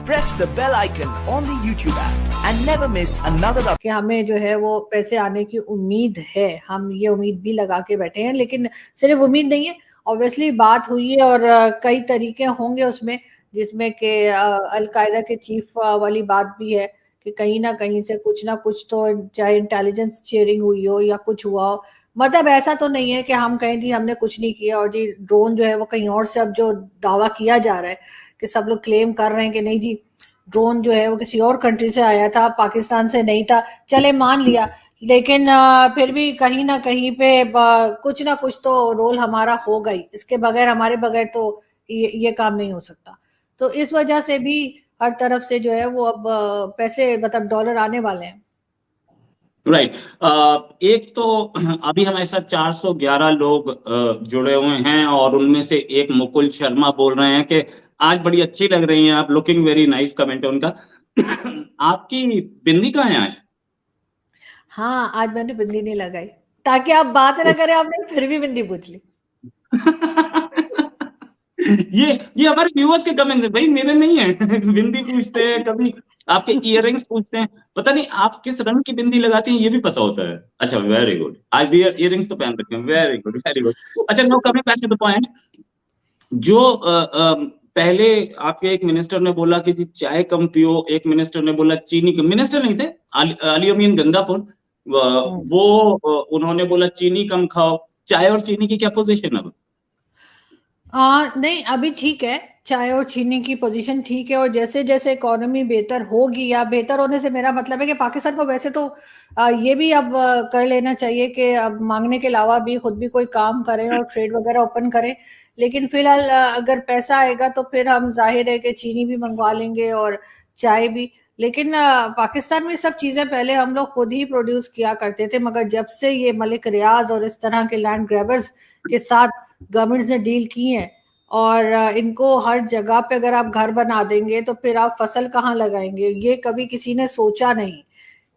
press the bell icon on the YouTube app and never miss another कि हमें जो है वो पैसे आने की उम्मीद है, हम ये उम्मीद भी लगा के बैठे हैं, लेकिन सिर्फ उम्मीद नहीं है, ऑब्वियसली बात हुई है और कई तरीके होंगे उसमें, जिसमें कि अलकायदा के चीफ वाली बात भी है कि कहीं ना कहीं से कुछ ना कुछ तो, चाहे इंटेलिजेंस शेयरिंग हुई हो या कुछ हुआ हो। मतलब ऐसा तो नहीं है कि हम कहें जी हमने कुछ नहीं किया और जी ड्रोन जो है वो कहीं और से, अब जो दावा किया जा रहा है कि सब लोग क्लेम कर रहे हैं कि नहीं जी ड्रोन जो है वो किसी और कंट्री से आया था, पाकिस्तान से नहीं था, चले मान लिया, लेकिन फिर भी कहीं ना कहीं पे कुछ ना कुछ तो रोल हमारा होगा ही, इसके बगैर, हमारे बगैर तो ये काम नहीं हो सकता। तो इस वजह से भी हर तरफ से जो है वो अब पैसे, मतलब डॉलर आने वाले हैं। राइट एक तो अभी हमारे साथ 411 लोग जुड़े हुए हैं और उनमें से एक मुकुल शर्मा बोल रहे हैं कि आज बड़ी अच्छी लग रही हैं आप, लुकिंग वेरी नाइस, कमेंट है उनका। आपकी बिंदी कहाँ है आज? हाँ, आज मैंने बिंदी नहीं लगाई ताकि आप बात ना करें, आपने फिर भी बिंदी पूछ ली। ये हमारे व्यूअर्स के कमेंट्स है भाई, मेरे नहीं है। बिंदी पूछते हैं, कभी आपके इयररिंग्स पूछते हैं, पता नहीं आप किस रंग की बिंदी लगाती हैं ये भी पता होता है। अच्छा, वेरी गुड, आज भी इयररिंग्स तो पहन रखे हैं, वेरी गुड वेरी गुड। अच्छा, no coming back to the point, जो पहले आपके एक मिनिस्टर ने बोला कि जी चाय कम पियो, एक मिनिस्टर ने बोला चीनी कम, मिनिस्टर नहीं थे, अली अमीन गंगापुर, वो उन्होंने बोला चीनी कम खाओ। चाय और चीनी की क्या पोजीशन है? नहीं, अभी ठीक है, चाय और चीनी की पोजीशन ठीक है, और जैसे जैसे इकोनॉमी बेहतर होगी, या बेहतर होने से मेरा मतलब है कि पाकिस्तान को वैसे तो ये भी अब कर लेना चाहिए कि अब मांगने के अलावा भी खुद भी कोई काम करें और ट्रेड वगैरह ओपन करें। लेकिन फिलहाल अगर पैसा आएगा तो फिर हम जाहिर है कि चीनी भी मंगवा लेंगे और चाय भी। लेकिन पाकिस्तान में सब चीजें पहले हम लोग खुद ही प्रोड्यूस किया करते थे, मगर जब से ये मलिक रियाज और इस तरह के लैंड ग्रैबर्स के साथ गवर्नमेंट ने डील की है, और इनको हर जगह पे अगर आप घर बना देंगे तो फिर आप फसल कहाँ लगाएंगे? ये कभी किसी ने सोचा नहीं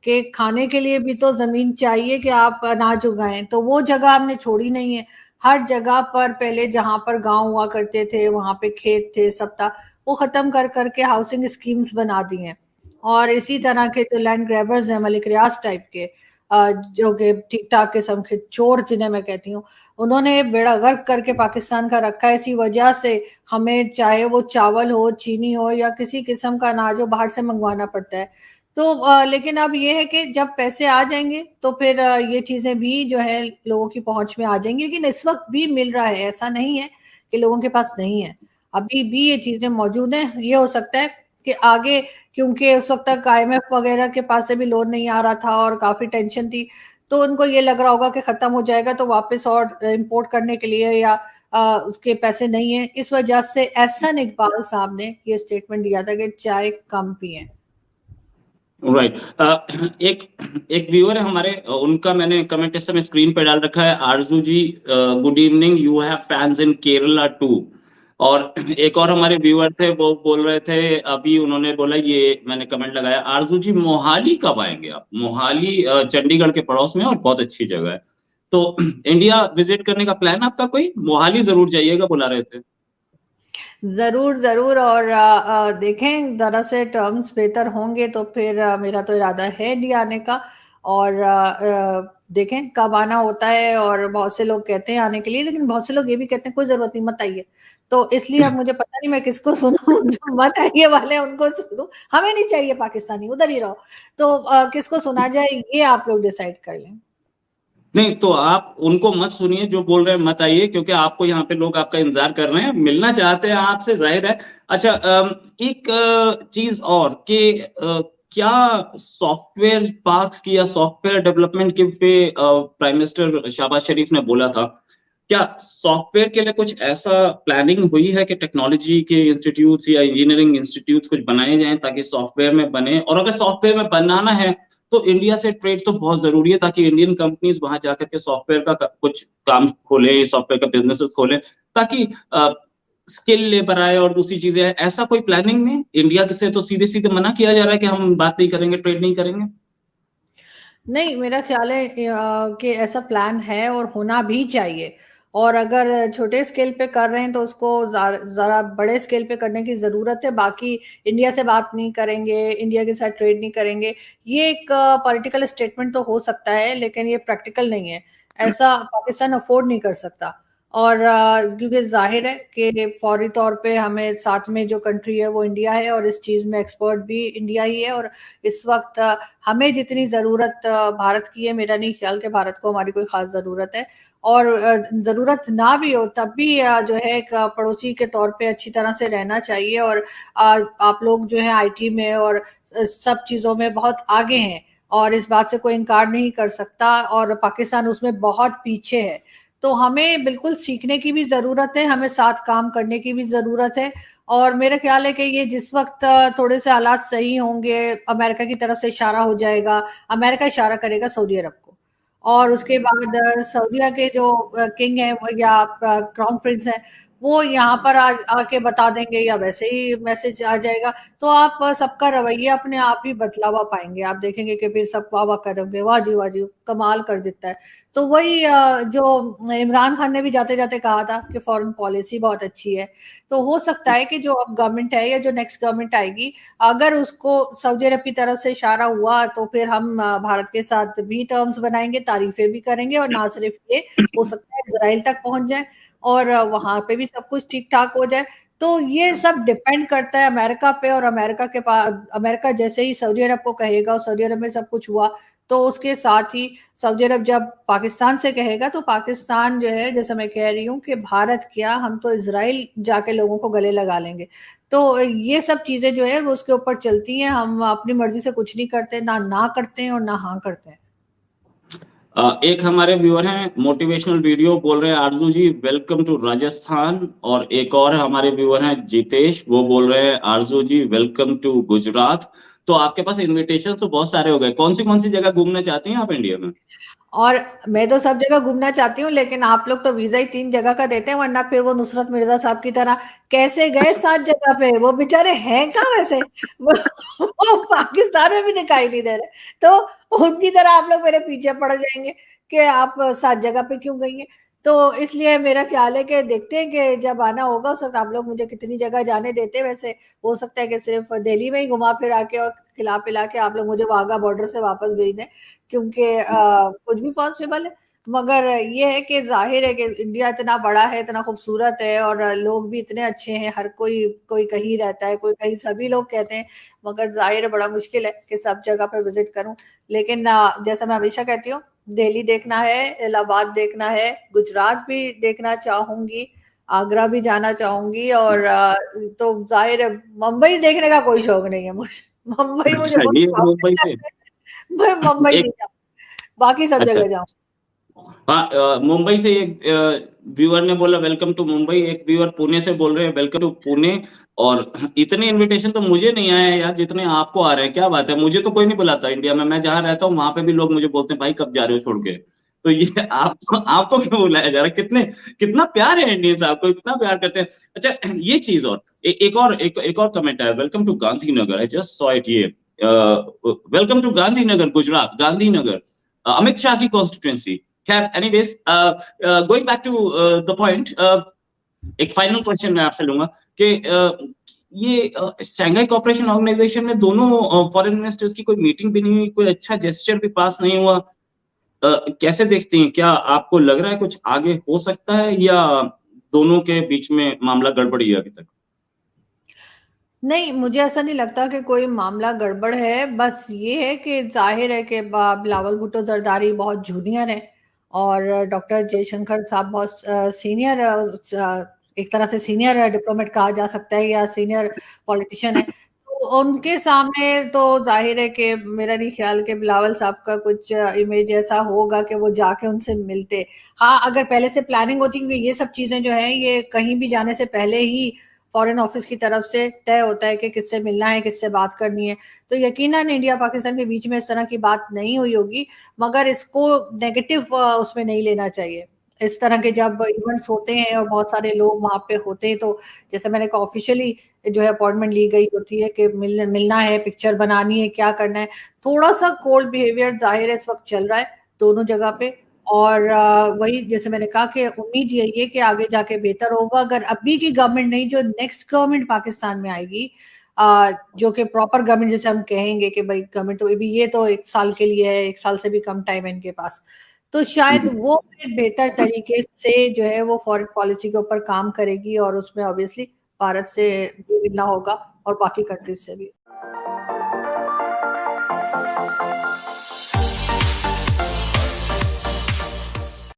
कि खाने के लिए भी तो जमीन चाहिए कि आप अनाज उगाएं, तो वो जगह हमने छोड़ी नहीं है। हर जगह पर पहले जहां पर गांव हुआ करते थे वहां पे खेत थे, सब था, वो खत्म कर करके हाउसिंग स्कीम्स बना दी हैं। और इसी तरह के जो लैंड ग्रैबर्स हैं, मलिक रियाज टाइप के, जो कि ठीक ठाक किस्म के चोर जिन्हें मैं कहती हूँ, उन्होंने बेड़ा गर्क करके पाकिस्तान का रखा है। इसी वजह से हमें चाहे वो चावल हो, चीनी हो या किसी किस्म का अनाज हो, बाहर से मंगवाना पड़ता है। तो लेकिन अब ये है कि जब पैसे आ जाएंगे तो फिर ये चीजें भी जो है लोगों की पहुंच में आ जाएंगी। लेकिन इस वक्त भी मिल रहा है, ऐसा नहीं है कि लोगों के पास नहीं है, अभी भी ये चीजें मौजूद हैं। ये हो सकता है कि आगे, क्योंकि उस वक्त तक IMF वगैरह के पास से भी लोन नहीं आ रहा था और काफी टेंशन थी, तो उनको ये लग रहा होगा कि खत्म हो जाएगा तो वापस और इंपोर्ट करने के लिए या उसके पैसे नहीं है। इस वजह से एहसन इकबाल साहब ने ये स्टेटमेंट दिया था कि चाय कम पिए। राइट एक एक व्यूअर है हमारे, उनका मैंने कमेंट इस समय स्क्रीन पे डाल रखा है। Aarzoo ji, good evening, you have fans in Kerala too. और एक और हमारे व्यूअर थे, वो बोल रहे थे अभी, उन्होंने बोला, ये मैंने कमेंट लगाया, आरजू जी मोहाली कब आएंगे आप? मोहाली चंडीगढ़ के पड़ोस में और बहुत अच्छी जगह है, तो इंडिया विजिट करने का प्लान आपका कोई? मोहाली जरूर जाइएगा, बुला रहे थे। जरूर जरूर, और देखें जरा से टर्म्स बेहतर होंगे तो फिर मेरा तो इरादा है इंडिया आने का। और देखें कब आना होता है, और बहुत से लोग कहते हैं आने के लिए, लेकिन बहुत से लोग ये भी कहते हैं कोई जरूरत नहीं, मत आइए। तो इसलिए अब मुझे पता नहीं मैं किसको सुनूं। जो मत आइए वाले हैं उनको सुनूं, हमें नहीं चाहिए पाकिस्तानी, उधर ही रहो। तो किसको सुना जाए ये आप लोग डिसाइड कर लें। नहीं, तो आप उनको मत सुनिए जो बोल रहे हैं मत आइए, क्योंकि आपको यहाँ पे लोग आपका इंतजार कर रहे हैं, मिलना चाहते हैं आपसे, जाहिर है। अच्छा, एक चीज और कि क्या सॉफ्टवेयर पार्क्स की या सॉफ्टवेयर डेवलपमेंट के पे प्राइम मिनिस्टर शहबाज शरीफ ने बोला था, क्या सॉफ्टवेयर के लिए कुछ ऐसा प्लानिंग हुई है कि टेक्नोलॉजी के इंस्टीट्यूट्स या इंजीनियरिंग इंस्टीट्यूट्स कुछ बनाए जाएं ताकि सॉफ्टवेयर में बने? और अगर सॉफ्टवेयर में बनाना है तो इंडिया से ट्रेड तो बहुत जरूरी है, ताकि इंडियन कंपनीज वहां जाकर के सॉफ्टवेयर का कुछ काम खोले, सॉफ्टवेयर का बिजनेस खोले, ताकि स्किल लेबर आए और दूसरी चीजें आए। ऐसा कोई प्लानिंग में इंडिया से तो सीधे सीधे मना किया जा रहा है कि हम बात नहीं करेंगे, ट्रेड नहीं करेंगे? नहीं, मेरा ख्याल है कि ऐसा प्लान है और होना भी चाहिए। और अगर छोटे स्केल पे कर रहे हैं तो उसको जरा बड़े स्केल पे करने की जरूरत है। बाकी इंडिया से बात नहीं करेंगे, इंडिया के साथ ट्रेड नहीं करेंगे, ये एक पॉलिटिकल स्टेटमेंट तो हो सकता है, लेकिन ये प्रैक्टिकल नहीं है। ऐसा पाकिस्तान अफोर्ड नहीं कर सकता। और क्योंकि जाहिर है कि फौरी तौर पे हमें साथ में जो कंट्री है वो इंडिया है, और इस चीज में एक्सपर्ट भी इंडिया ही है। और इस वक्त हमें जितनी जरूरत भारत की है, मेरा नहीं ख्याल कि भारत को हमारी कोई खास जरूरत है। और जरूरत ना भी हो तब भी जो है एक पड़ोसी के तौर पे अच्छी तरह से रहना चाहिए। और आप लोग जो है आईटी में और सब चीजों में बहुत आगे हैं, और इस बात से कोई इनकार नहीं कर सकता, और पाकिस्तान उसमें बहुत पीछे है। तो हमें बिल्कुल सीखने की भी जरूरत है, हमें साथ काम करने की भी जरूरत है। और मेरा ख्याल है कि ये जिस वक्त थोड़े से हालात सही होंगे, अमेरिका की तरफ से इशारा हो जाएगा, अमेरिका इशारा करेगा सऊदी अरब को, और उसके बाद सऊदीया के जो किंग है या क्राउन प्रिंस है, वो यहाँ पर आके बता देंगे, या वैसे ही मैसेज आ जाएगा। तो आप सबका रवैया अपने आप ही बदलावा पाएंगे। आप देखेंगे कि फिर सब वाह वाह करेंगे, वाह जी कमाल कर देता है। तो वही जो इमरान खान ने भी जाते जाते कहा था कि फॉरेन पॉलिसी बहुत अच्छी है। तो हो सकता है कि जो अब गवर्नमेंट है या जो नेक्स्ट गवर्नमेंट आएगी, अगर उसको सऊदी अरब की तरफ से इशारा हुआ तो फिर हम भारत के साथ भी टर्म्स बनाएंगे, तारीफें भी करेंगे, और ना सिर्फ ये, हो सकता है इजराइल तक पहुंच जाए और वहां पे भी सब कुछ ठीक ठाक हो जाए। तो ये सब डिपेंड करता है अमेरिका पे, और अमेरिका के पास, अमेरिका जैसे ही सऊदी अरब को कहेगा और सऊदी अरब में सब कुछ हुआ, तो उसके साथ ही सऊदी अरब जब पाकिस्तान से कहेगा, तो पाकिस्तान जो है, जैसे मैं कह रही हूँ कि भारत क्या, हम तो इजराइल जाके लोगों को गले लगा लेंगे। तो ये सब चीजें जो है वो उसके ऊपर चलती हैं। हम अपनी मर्जी से कुछ नहीं करते, ना करते हैं और ना हाँ करते हैं। एक हमारे व्यूअर हैं, मोटिवेशनल वीडियो बोल रहे हैं आरजू जी वेलकम टू राजस्थान, और एक और हमारे व्यूअर हैं जितेश, वो बोल रहे हैं आरजू जी वेलकम टू गुजरात। तो आपके पास इनविटेशन तो बहुत सारे हो गए, कौन सी जगह घूमना चाहती हैं आप इंडिया में? और मैं तो सब जगह घूमना चाहती हूँ, लेकिन आप लोग तो वीजा ही 3 जगह का देते हैं, वरना फिर वो नुसरत मिर्जा साहब की तरह कैसे गए 7 जगह पे, वो बेचारे हैं कहाँ वैसे? वो पाकिस्तान में भी दिखाई नहीं दे रहे। तो उनकी तरह आप लोग मेरे पीछे पड़ जाएंगे कि आप 7 जगह पे क्यों गई हैं। तो इसलिए मेरा ख्याल है कि देखते हैं कि जब आना होगा उस वक्त आप लोग मुझे कितनी जगह जाने देते हैं। वैसे हो सकता है कि सिर्फ दिल्ली में ही घुमा फिरा के और खिला पिला के आप लोग मुझे वाघा बॉर्डर से वापस भेज दें, क्योंकि कुछ भी पॉसिबल है। मगर ये है कि जाहिर है कि इंडिया इतना बड़ा है, इतना खूबसूरत है, और लोग भी इतने अच्छे हैं। हर कोई कोई कहीं रहता है, कोई कहीं, सभी लोग कहते हैं। मगर जाहिर है बड़ा मुश्किल है कि सब जगह पे विजिट करूं। लेकिन जैसा मैं हमेशा कहती हूँ, दिल्ली देखना है, इलाहाबाद देखना है, गुजरात भी देखना चाहूंगी, आगरा भी जाना चाहूंगी, और तो जाहिर है मुंबई देखने का कोई शौक नहीं है मुझे। मुंबई मुझे अच्छा, ये मुंबई बहुत, से मैं मुंबई एक, नहीं जाऊँ, बाकी सब अच्छा, जगह जाऊँ। हाँ, मुंबई से एक व्यूअर ने बोला वेलकम टू मुंबई, एक व्यूअर पुणे से बोल रहे हैं वेलकम टू पुणे। और इतने इनविटेशन तो मुझे नहीं आए हैं यार जितने आपको आ रहे हैं, क्या बात है, मुझे तो कोई नहीं बुलाता इंडिया में, मैं जहाँ रहता हूँ वहां पे भी लोग मुझे बोलते हैं भाई कब जा रहे हो छोड़ के। तो ये आपको क्यों बुलाया जा रहा है? कितना प्यार है इंडियंस, आपको इतना प्यार करते हैं। अच्छा, ये चीज, और एक और कमेंट है, welcome to Gandhinagar, I just saw it, ये वेलकम टू गांधीनगर गुजरात, गांधीनगर अमित शाह की कॉन्स्टिट्यूएंसी। खैर, anyways, going back to the point, एक फाइनल क्वेश्चन मैं आपसे लूंगा कि ये शंघाई कोऑपरेशन ऑर्गेनाइजेशन में दोनों फॉरेन मिनिस्टर्स की कोई मीटिंग भी नहीं हुई, कोई अच्छा जेस्चर भी पास नहीं हुआ, कैसे देखते हैं? क्या आपको लग रहा है कुछ आगे हो सकता है, या दोनों के बीच में मामला गड़बड़ी है अभी तक? नहीं, मुझे ऐसा नहीं लगता कि कोई मामला गड़बड़ है। बस ये है कि जाहिर है कि बिलावल भुट्टो जरदारी बहुत जूनियर है, और डॉक्टर जयशंकर साहब बहुत सीनियर, एक तरह से सीनियर डिप्लोमेट कहा जा सकता है, या सीनियर पॉलिटिशियन है। तो उनके सामने तो जाहिर है कि मेरा नहीं ख्याल कि बिलावल साहब का कुछ इमेज ऐसा होगा कि वो जाके उनसे मिलते। हाँ, अगर पहले से प्लानिंग होती, क्योंकि ये सब चीजें जो है ये कहीं भी जाने से पहले ही फॉरेन ऑफिस की तरफ से तय होता है कि किससे मिलना है, किससे बात करनी है। तो यकीनन इंडिया पाकिस्तान के बीच में इस तरह की बात नहीं हुई होगी, मगर इसको नेगेटिव उसमें नहीं लेना चाहिए। इस तरह के जब इवेंट्स होते हैं और बहुत सारे लोग वहां पे होते हैं, तो जैसे मैंने कहा ऑफिशियली जो है अपॉइंटमेंट ली गई होती है कि मिलना है, पिक्चर बनानी है, क्या करना है। थोड़ा सा कोल्ड बिहेवियर जाहिर है इस वक्त चल रहा है दोनों जगह पे, और वही जैसे मैंने कहा कि उम्मीद यही है कि आगे जाके बेहतर होगा। अगर अभी की गवर्नमेंट नहीं, जो नेक्स्ट गवर्नमेंट पाकिस्तान में आएगी, जो कि प्रॉपर गवर्नमेंट, जैसे हम कहेंगे कि भाई गवर्नमेंट तो अभी ये तो 1 साल के लिए है, 1 साल से भी कम टाइम है इनके पास, तो शायद वो एक बेहतर तरीके से जो है वो फॉरेन पॉलिसी के ऊपर काम करेगी, और उसमें ऑब्वियसली भारत से भी मिलना होगा और बाकी कंट्रीज से भी।